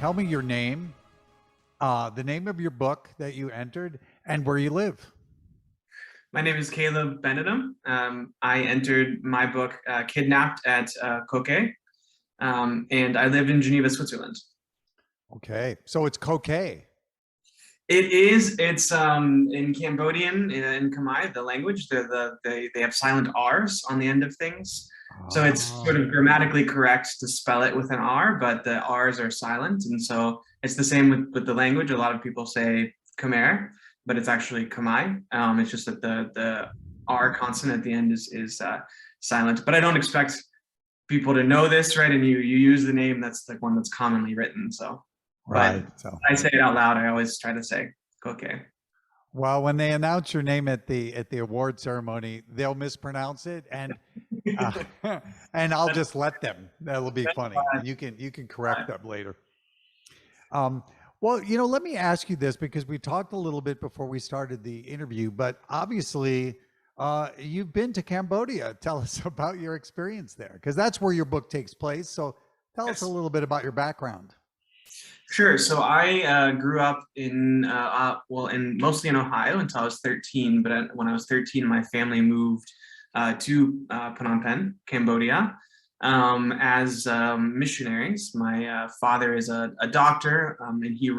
Tell me your name, the name of your book that you entered, and where you live. My name is Caleb Benadum. I entered my book Kidnapped at Koh Ker, and I lived in Geneva, Switzerland. Okay, so it's Koh Ker. It is. It's in Cambodian, in Khmer, the language. They have silent R's on the end of things, so it's sort Oh, of grammatically correct to spell it with an R, but the R's are silent, and so it's the same with the language. A lot of people say Khmer, but it's actually Khmer. It's just that the R consonant at the end is silent. But I don't expect people to know this, right? And you use the name that's like one that's commonly written. So, but right. So, I say it out loud. I always try to say okay. well, when they announce your name at the award ceremony, they'll mispronounce it, uh, and I'll That's, just let them. That'll be that's funny. fine. You can correct them later. Um, well, let me ask you this because we talked a little bit before we started the interview, but obviously, you've been to Cambodia. Tell us about your experience there, because that's where your book takes place. So, tell us a Yes. little bit about your background. Sure. So I grew up in mostly in Ohio until I was 13. But when I was 13, my family moved to Phnom Penh, Cambodia, as missionaries. My father is a doctor, and he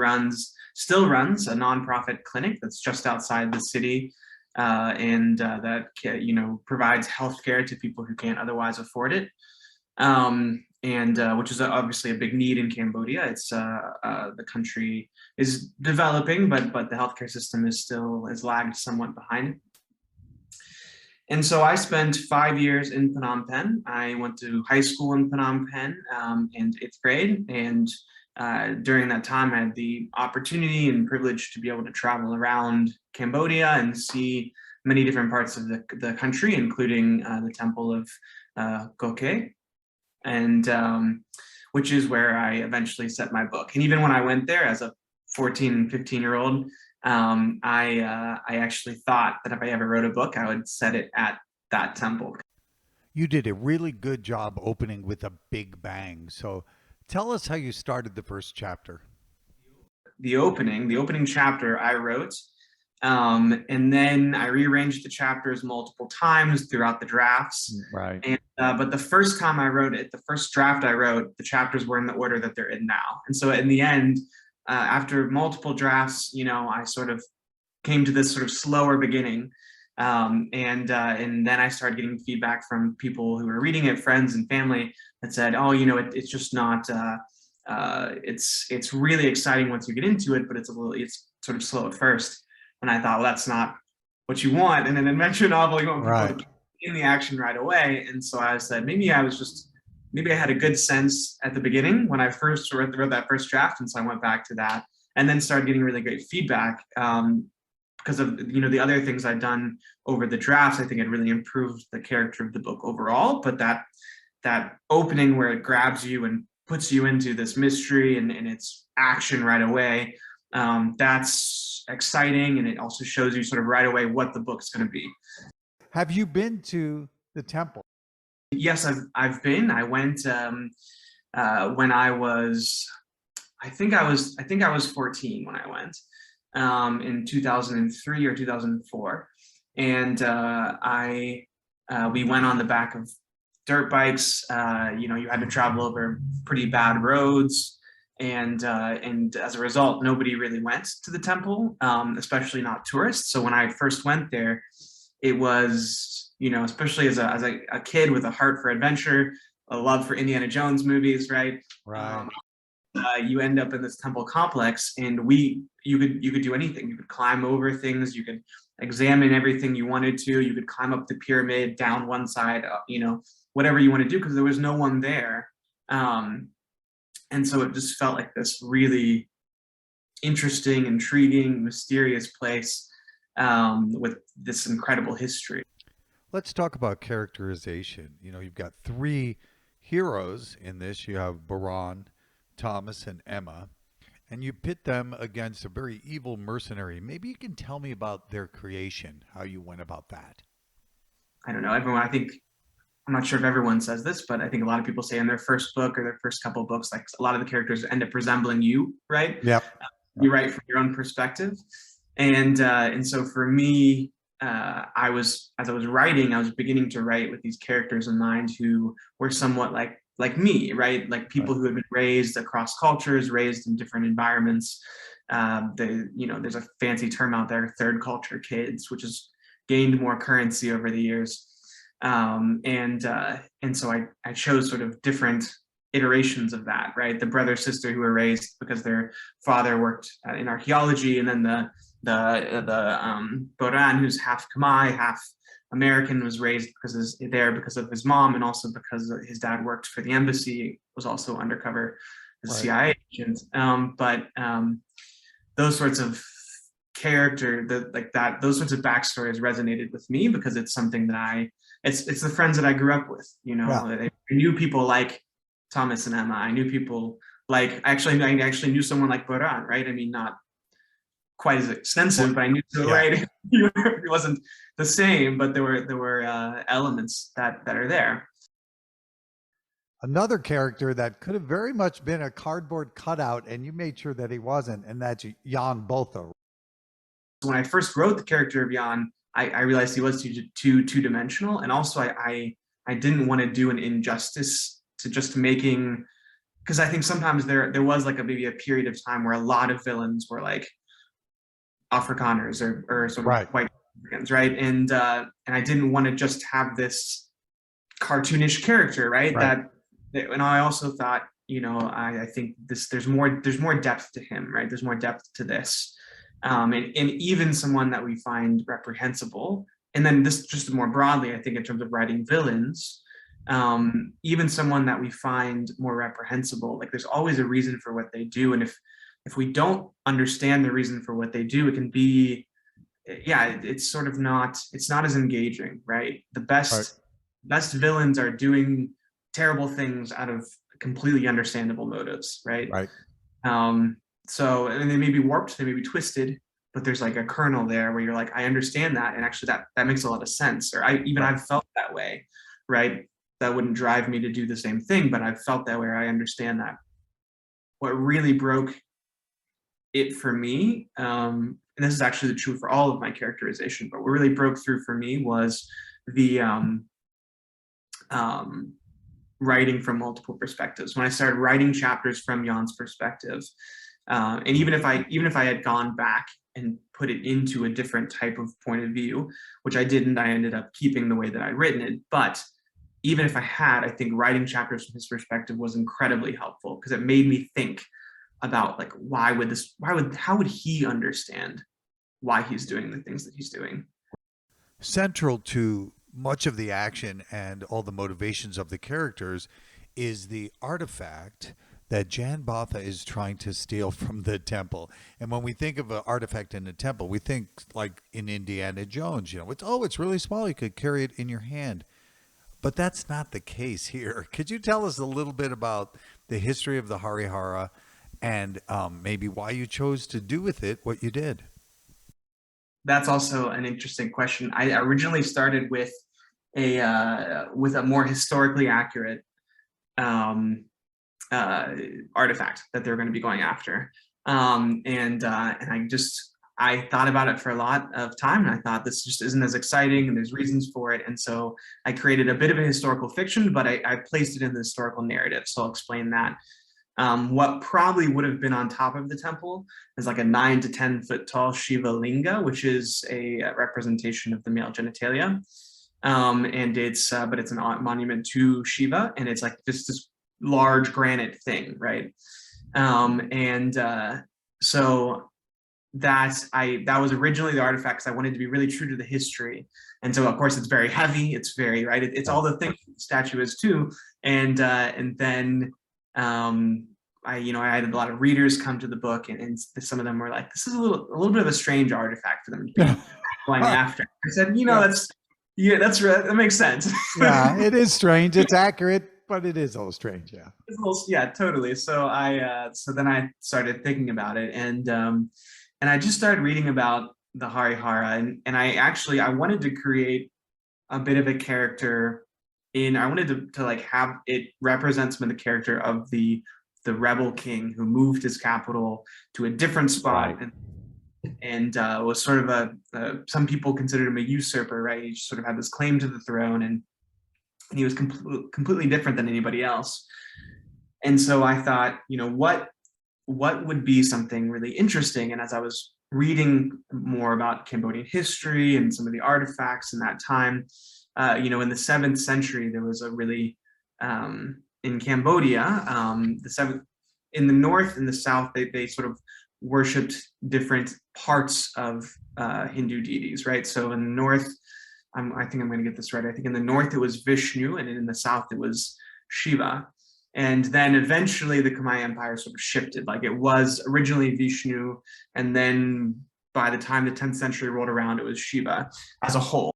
still runs a nonprofit clinic that's just outside the city, and that provides healthcare to people who can't otherwise afford it. And which is obviously a big need in Cambodia. It's the country is developing, but the healthcare system is lagged somewhat behind. And so I spent 5 years in Phnom Penh. I went to high school in Phnom Penh in eighth grade, and during that time, I had the opportunity and privilege to be able to travel around Cambodia and see many different parts of the country, including the temple of Koh Ker, and which is where I eventually set my book. And even when I went there as a 14, 15-year-old, I actually thought that if I ever wrote a book, I would set it at that temple. You did a really good job opening with a big bang. So, tell us how you started the first chapter. The opening chapter I wrote, and then I rearranged the chapters multiple times throughout the drafts. Right. And but the first time I wrote it, the first draft I wrote, the chapters were in the order that they're in now. And so in the end, after multiple drafts, I sort of came to this sort of slower beginning. And then I started getting feedback from people who were reading it, friends and family, that said, "Oh, it's just not. It's really exciting once you get into it, but it's sort of slow at first." And I thought, well, that's not what you want in an adventure novel. You want people to Right. get in the action right away. And so I said, maybe I had a good sense at the beginning when I first wrote that first draft. And so I went back to that and then started getting really great feedback. Because of the other things I'd done over the drafts, I think it really improved the character of the book overall. But that opening where it grabs you and puts you into this mystery and its action right away, that's exciting, and it also shows you sort of right away what the book's going to be. Have you been to the temple? Yes, I've been. I went when I was, I think I was 14 when I went, in 2003 or 2004, and I we went on the back of dirt bikes. You had to travel over pretty bad roads, and as a result, nobody really went to the temple, especially not tourists. So when I first went there, it was, especially as a kid with a heart for adventure, a love for Indiana Jones movies, right? Right. You end up in this temple complex, and you could do anything. You could climb over things, you could examine everything you wanted to, you could climb up the pyramid down one side, whatever you want to do, because there was no one there. And so it just felt like this really interesting, intriguing, mysterious place, with this incredible history. Let's talk about characterization. You've got three heroes in this. You have Baran, Thomas, and Emma, and you pit them against a very evil mercenary. Maybe you can tell me about their creation, how you went about that. I don't know, everyone, I think I'm not sure if everyone says this, but I think a lot of people say in their first book or their first couple of books, like a lot of the characters end up resembling you, right? Yep. You write from your own perspective. And so for me, as I was writing, I was beginning to write with these characters in mind who were somewhat like me, right? Like people who had been raised across cultures, raised in different environments. There's a fancy term out there, third culture kids, which has gained more currency over the years. And so I chose sort of different iterations of that, right? The brother sister who were raised because their father worked in archaeology, and then the Boran, who's half Khmer, half American, was raised because of his mom, and also because his dad worked for the embassy, was also undercover as a CIA agent. But those sorts of those sorts of backstories resonated with me because it's something that it's the friends that I grew up with. I knew people like Thomas and Emma. I knew people like, I actually knew someone like Boran, right? I mean, not quite as extensive, but I knew so, right? It wasn't the same, but there were elements that are there. Another character that could have very much been a cardboard cutout, and you made sure that he wasn't, and that's Jan Botha. When I first wrote the character of Jan, I realized he was two-dimensional, and also I didn't want to do an injustice to just making, because I think sometimes there was like maybe a period of time where a lot of villains were like Afrikaners or sort of white Africans, right? And I didn't want to just have this cartoonish character, right? And I also thought, I think there's more depth to him, right? There's more depth to this. And even someone that we find reprehensible, and then this just more broadly, I think in terms of writing villains, even someone that we find more reprehensible, like there's always a reason for what they do. And if we don't understand the reason for what they do, it can be, it's sort of it's not as engaging, right? The best villains are doing terrible things out of completely understandable motives, right? So, and they may be warped, they may be twisted, but there's like a kernel there where you're like, I understand that, and actually that makes a lot of sense. Or I've felt that way, right? That wouldn't drive me to do the same thing, but I've felt that way, or I understand that. What really broke it for me, and this is actually true for all of my characterization, but what really broke through for me was the writing from multiple perspectives. When I started writing chapters from Jan's perspective, and even if I had gone back and put it into a different type of point of view, which I didn't, I ended up keeping the way that I'd written it. But even if I had, I think writing chapters from his perspective was incredibly helpful because it made me think about like, how would he understand why he's doing the things that he's doing? Central to much of the action and all the motivations of the characters is the artifact that Jan Botha is trying to steal from the temple. And when we think of an artifact in a temple, we think like in Indiana Jones, it's really small. You could carry it in your hand. But that's not the case here. Could you tell us a little bit about the history of the Harihara and maybe why you chose to do with it what you did? That's also an interesting question. I originally started with a more historically accurate artifact that they're going to be going after, and I thought about it for a lot of time, and I thought this just isn't as exciting, and there's reasons for it, and so I created a bit of a historical fiction, but I placed it in the historical narrative. So I'll explain that. What probably would have been on top of the temple is like a 9 to 10 foot tall Shiva Linga, which is a representation of the male genitalia. And it's a monument to Shiva, and it's like this large granite thing, right? So that was originally the artifact because I wanted to be really true to the history. And so of course it's very heavy, it's very, right, it's all the things the statue is too. And then I had a lot of readers come to the book, and some of them were like, this is a little bit of a strange artifact for them to be going after. I said, that's right, that makes sense. Yeah, it is strange. It's accurate, but it is a little strange. Yeah. Yeah, totally. So then I started thinking about it, and I just started reading about the Harihara, and I wanted to create a bit of a character I wanted to like have it represent some of the character of the rebel king who moved his capital to a different spot, Right. and was sort of some people considered him a usurper, right? He just sort of had this claim to the throne, and he was completely different than anybody else. And so I thought, what would be something really interesting? And as I was reading more about Cambodian history and some of the artifacts in that time, in the 7th century, there was a really in Cambodia, in the north and the south, they sort of worshipped different parts of Hindu deities, right? So in the north, I think I'm going to get this right. I think in the north it was Vishnu, and in the south it was Shiva. And then eventually the Khmer Empire sort of shifted. Like, it was originally Vishnu, and then by the time the 10th century rolled around, it was Shiva as a whole.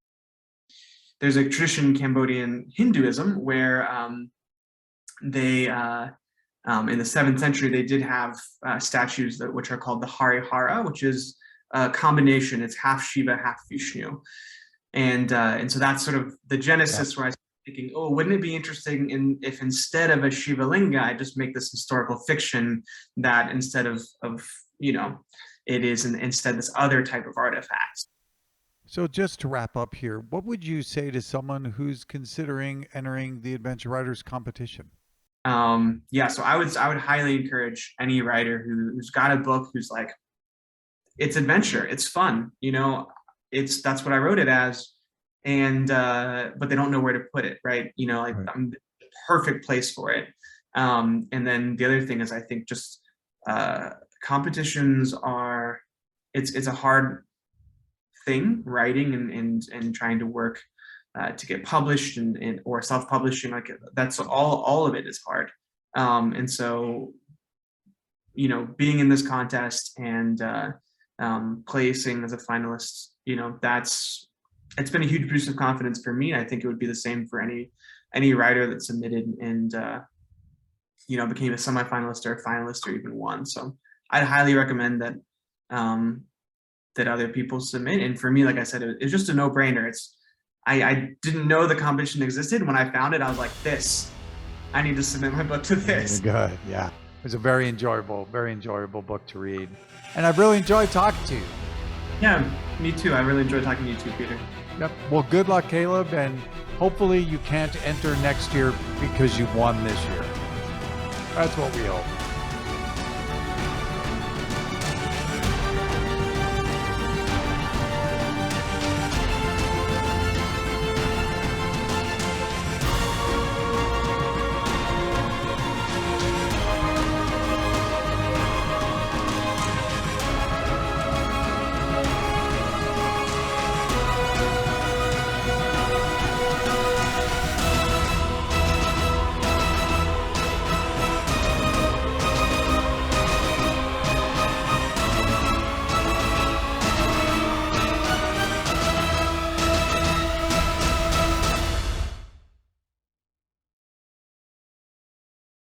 There's a tradition in Cambodian Hinduism where they, in the 7th century, they did have statues which are called the Harihara, which is a combination. It's half Shiva, half Vishnu. And so that's sort of the genesis, where I started thinking, oh, wouldn't it be interesting if instead of a Shiva Linga, I just make this historical fiction that instead of it is instead this other type of artifact. So just to wrap up here, what would you say to someone who's considering entering the Adventure Writers competition? So I would highly encourage any writer who's got a book, who's like, it's adventure, it's fun, that's what I wrote it as, and but they don't know where to put it, right? Right. I'm the perfect place for it. And then the other thing is, I think just competitions are, it's a hard thing, writing and trying to work to get published and or self-publishing, like that's all of it is hard. And so being in this contest and placing as a finalist, it's been a huge boost of confidence for me. I think it would be the same for any writer that submitted and became a semifinalist or a finalist or even won. So I'd highly recommend that that other people submit. And for me, like I said, it's just a no-brainer. I didn't know the competition existed. When I found it, I was like, I need to submit my book to this. Good, yeah. It was a very enjoyable book to read. And I've really enjoyed talking to you. Yeah, me too. I really enjoyed talking to you too, Peter. Yep. Well, good luck, Caleb, and hopefully you can't enter next year because you won this year. That's what we hope.